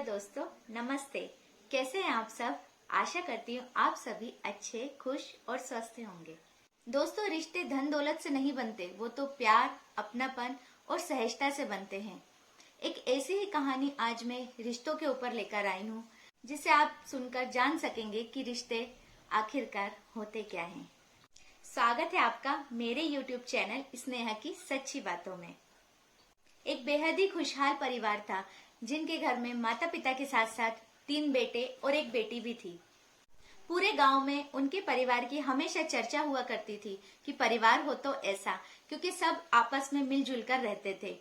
दोस्तों, नमस्ते। कैसे हैं आप सब? आशा करती हूँ आप सभी अच्छे, खुश और स्वस्थ होंगे। दोस्तों, रिश्ते धन दौलत से नहीं बनते, वो तो प्यार, अपनापन और सहजता से बनते हैं। एक ऐसी ही कहानी आज मैं रिश्तों के ऊपर लेकर आई हूँ, जिसे आप सुनकर जान सकेंगे कि रिश्ते आखिरकार होते क्या हैं। स्वागत है आपका मेरे YouTube चैनल स्नेहा की सच्ची बातों में। एक बेहद ही खुशहाल परिवार था, जिनके घर में माता पिता के साथ साथ 3 बेटे और एक बेटी भी थी। पूरे गांव में उनके परिवार की हमेशा चर्चा हुआ करती थी कि परिवार हो तो ऐसा, क्योंकि सब आपस में मिलजुल कर रहते थे।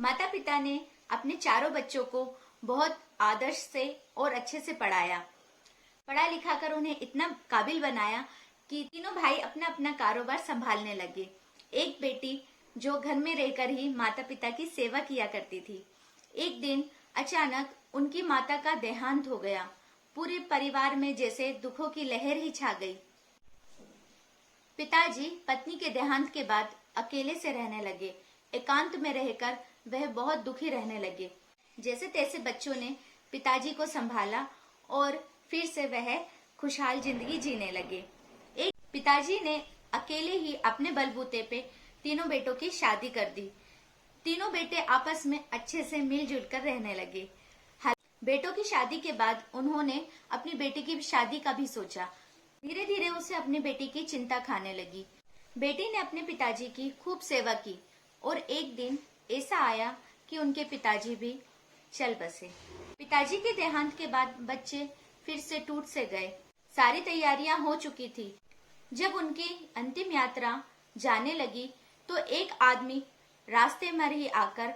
माता पिता ने अपने चारों बच्चों को बहुत आदर्श से और अच्छे से पढ़ा लिखा कर उन्हें इतना काबिल बनाया कि तीनों भाई अपना अपना कारोबार संभालने लगे। एक बेटी जो घर में रहकर ही माता पिता की सेवा किया करती थी, एक दिन अचानक उनकी माता का देहांत हो गया। पूरे परिवार में जैसे दुखों की लहर ही छा गई। पिताजी पत्नी के देहांत के बाद अकेले से रहने लगे। एकांत में रहकर वह बहुत दुखी रहने लगे। जैसे तैसे बच्चों ने पिताजी को संभाला और फिर से वह खुशहाल जिंदगी जीने लगे। एक पिताजी ने अकेले ही अपने बलबूते पे तीनों बेटों की शादी कर दी। तीनों बेटे आपस में अच्छे से मिलजुल कर रहने लगे। बेटों की शादी के बाद उन्होंने अपनी बेटी की शादी का भी सोचा। धीरे धीरे उसे अपनी बेटी की चिंता खाने लगी। बेटी ने अपने पिताजी की खूब सेवा की और एक दिन ऐसा आया कि उनके पिताजी भी चल बसे। पिताजी के देहांत के बाद बच्चे फिर से टूट से गए। सारी तैयारियां हो चुकी थी। जब उनकी अंतिम यात्रा जाने लगी तो एक आदमी रास्ते में ही आकर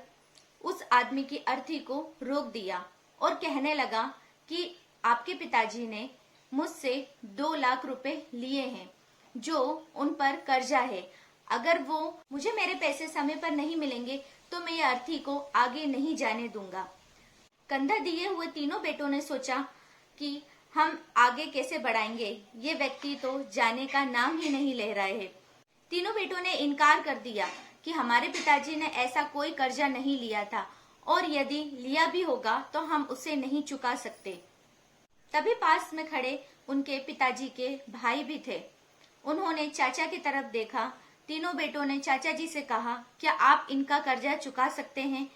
उस आदमी की अर्थी को रोक दिया और कहने लगा कि आपके पिताजी ने मुझसे 2 लाख रुपए लिए हैं, जो उन पर कर्जा है। अगर वो मुझे मेरे पैसे समय पर नहीं मिलेंगे तो मैं ये अर्थी को आगे नहीं जाने दूंगा। कंधा दिए हुए तीनों बेटों ने सोचा कि हम आगे कैसे बढ़ाएंगे, ये व्यक्ति तो जाने का नाम ही नहीं ले रहे हैं। तीनों बेटों ने इनकार कर दिया कि हमारे पिताजी ने ऐसा कोई कर्जा नहीं लिया था, और यदि लिया भी होगा तो हम उसे नहीं चुका सकते। तभी पास में खड़े उनके पिताजी के भाई भी थे। उन्होंने चाचा की तरफ देखा। तीनों बेटों ने चाचा जी से कहा, क्या आप इनका कर्जा चुका सकते हैं?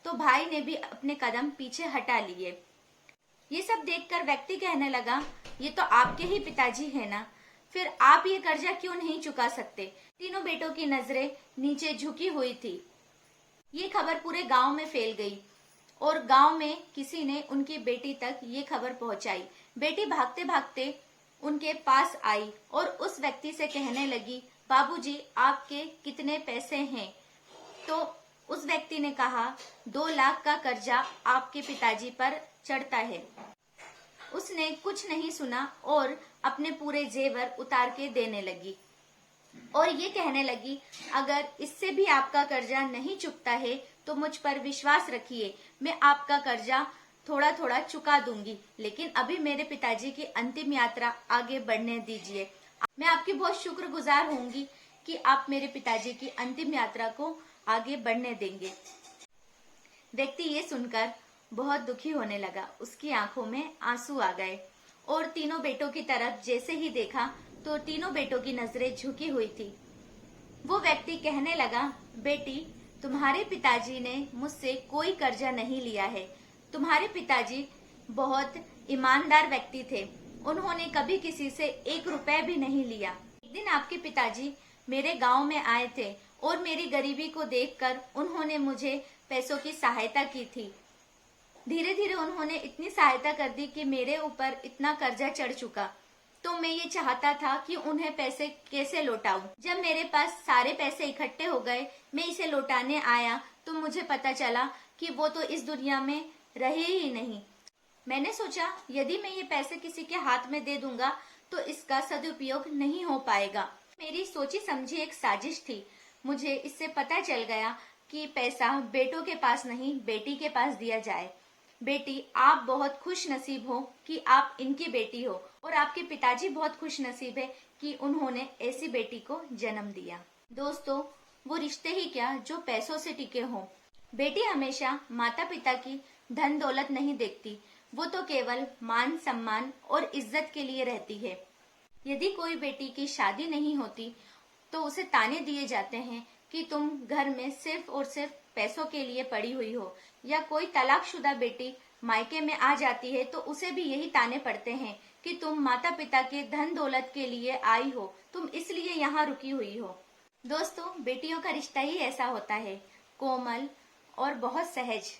तो भाई ने भी अपने कदम पीछे हटा लिए। ये सब देखकर व्यक्ति कहने लगा, ये तो आपके ही पिताजी है ना, फिर आप ये कर्जा क्यों नहीं चुका सकते? तीनों बेटों की नजरें नीचे झुकी हुई थी। ये खबर पूरे गांव में फैल गई और गांव में किसी ने उनकी बेटी तक ये खबर पहुंचाई। बेटी भागते भागते उनके पास आई और उस व्यक्ति से कहने लगी, बाबूजी, आपके कितने पैसे हैं? तो उस व्यक्ति ने कहा, 2 लाख का कर्जा आपके पिताजी पर चढ़ता है। उसने कुछ नहीं सुना और अपने पूरे जेवर उतार के देने लगी और ये कहने लगी, अगर इससे भी आपका कर्जा नहीं चुकता है तो मुझ पर विश्वास रखिए, मैं आपका कर्जा थोड़ा थोड़ा चुका दूंगी, लेकिन अभी मेरे पिताजी की अंतिम यात्रा आगे बढ़ने दीजिए। मैं आपकी बहुत शुक्रगुजार होंगी कि आप मेरे पिताजी की अंतिम यात्रा को आगे बढ़ने देंगे। व्यक्ति ये सुनकर बहुत दुखी होने लगा। उसकी आंखों में आंसू आ गए और तीनों बेटों की तरफ जैसे ही देखा तो तीनों बेटों की नजरें झुकी हुई थी। वो व्यक्ति कहने लगा, बेटी, तुम्हारे पिताजी ने मुझसे कोई कर्जा नहीं लिया है। तुम्हारे पिताजी बहुत ईमानदार व्यक्ति थे। उन्होंने कभी किसी से 1 रुपए भी नहीं लिया। एक दिन आपके पिताजी मेरे गांव में आए थे और मेरी गरीबी को देखकर उन्होंने मुझे पैसों की सहायता की थी। धीरे धीरे उन्होंने इतनी सहायता कर दी कि मेरे ऊपर इतना कर्जा चढ़ चुका। तो मैं ये चाहता था कि उन्हें पैसे कैसे लौटाऊं। जब मेरे पास सारे पैसे इकट्ठे हो गए, मैं इसे लौटाने आया तो मुझे पता चला कि वो तो इस दुनिया में रहे ही नहीं। मैंने सोचा, यदि मैं ये पैसे किसी के हाथ में दे दूंगा तो इसका सदुपयोग नहीं हो पाएगा। मेरी सोची समझी एक साजिश थी। मुझे इससे पता चल गया कि पैसा बेटों के पास नहीं, बेटी के पास दिया जाए। बेटी, आप बहुत खुश नसीब हो कि आप इनकी बेटी हो, और आपके पिताजी बहुत खुश नसीब है कि उन्होंने ऐसी बेटी को जन्म दिया। दोस्तों, वो रिश्ते ही क्या जो पैसों से टिके हों। बेटी हमेशा माता पिता की धन दौलत नहीं देखती, वो तो केवल मान सम्मान और इज्जत के लिए रहती है। यदि कोई बेटी की शादी नहीं होती तो उसे ताने दिए जाते हैं कि तुम घर में सिर्फ और सिर्फ पैसों के लिए पड़ी हुई हो, या कोई तलाकशुदा बेटी मायके में आ जाती है तो उसे भी यही ताने पड़ते हैं कि तुम माता पिता के धन दौलत के लिए आई हो, तुम इसलिए यहाँ रुकी हुई हो। दोस्तों, बेटियों का रिश्ता ही ऐसा होता है, कोमल और बहुत सहज।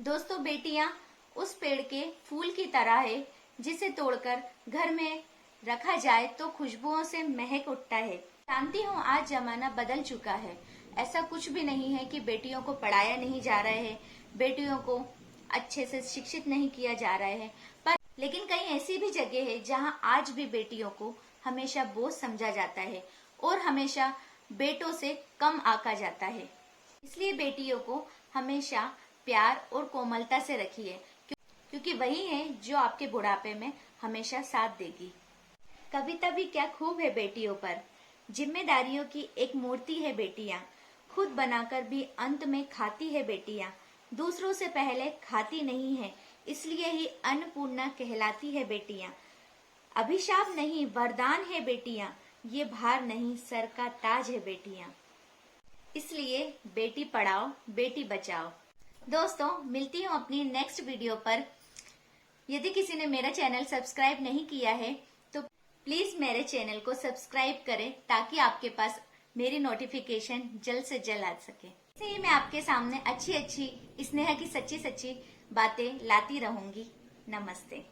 दोस्तों, बेटियां उस पेड़ के फूल की तरह है जिसे तोड़कर घर में रखा जाए तो खुशबुओं से महक उठता है। जानती हूँ आज जमाना बदल चुका है, ऐसा कुछ भी नहीं है कि बेटियों को पढ़ाया नहीं जा रहा है, बेटियों को अच्छे से शिक्षित नहीं किया जा रहा है, पर लेकिन कई ऐसी भी जगह है जहाँ आज भी बेटियों को हमेशा बोझ समझा जाता है और हमेशा बेटों से कम आंका जाता है। इसलिए बेटियों को हमेशा प्यार और कोमलता से रखिए, क्योंकि वही है जो आपके बुढ़ापे में हमेशा साथ देगी। कविता भी क्या खूब है बेटियों पर, जिम्मेदारियों की एक मूर्ति है बेटियां, खुद बनाकर भी अंत में खाती है बेटियां, दूसरों से पहले खाती नहीं है, इसलिए ही अन्नपूर्णा कहलाती है बेटियां। अभिशाप नहीं वरदान है बेटियां, ये भार नहीं सर का ताज है बेटियां। इसलिए बेटी पढ़ाओ बेटी बचाओ। दोस्तों, मिलती हूँ अपनी नेक्स्ट वीडियो पर। यदि किसी ने मेरा चैनल सब्सक्राइब नहीं किया है तो प्लीज मेरे चैनल को सब्सक्राइब करें, ताकि आपके पास मेरी नोटिफिकेशन जल्द से जल्द आ सके। ऐसे ही मैं आपके सामने अच्छी अच्छी स्नेह की सच्ची सच्ची बातें लाती रहूंगी। नमस्ते।